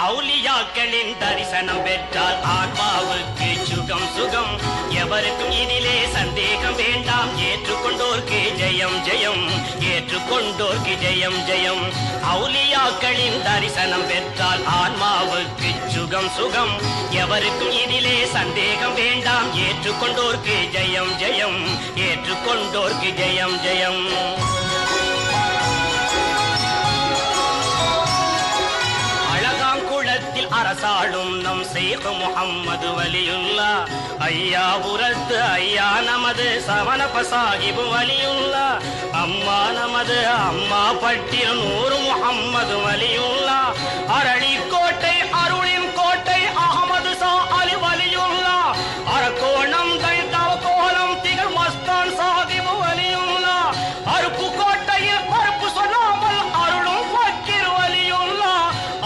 அவுலியாக்களின் தரிசனம் பெற்றால் ஆன்மாவுக்கு சுகம் சுகம். எவருக்கும் இதிலே சந்தேகம் வேண்டாம். ஏற்றுக்கொண்டோர்க்கு ஜெயம் ஜெயம், ஏற்றுக்கொண்டோர்க்கு ஜெயம் ஜெயம். அவுலியாக்களின் தரிசனம் பெற்றால் ஆன்மாவுக்கு சுகம் சுகம். எவருக்கும் இதிலே சந்தேகம் வேண்டாம். ஏற்றுக்கொண்டோர்க்கு ஜெயம் ஜெயம், ஏற்றுக்கொண்டோர்க்கு ஜெயம் ஜெயம். அரசாளும் நம் ஷேக் முஹம்மது வலியுல்லா. ஐயாபுரத்து ஐயா நமது சவணப்ப சாஹிபு வலியுல்லா. அம்மா நமது அம்மா பட்டில் நூறு முஹம்மது வலியுல்லா.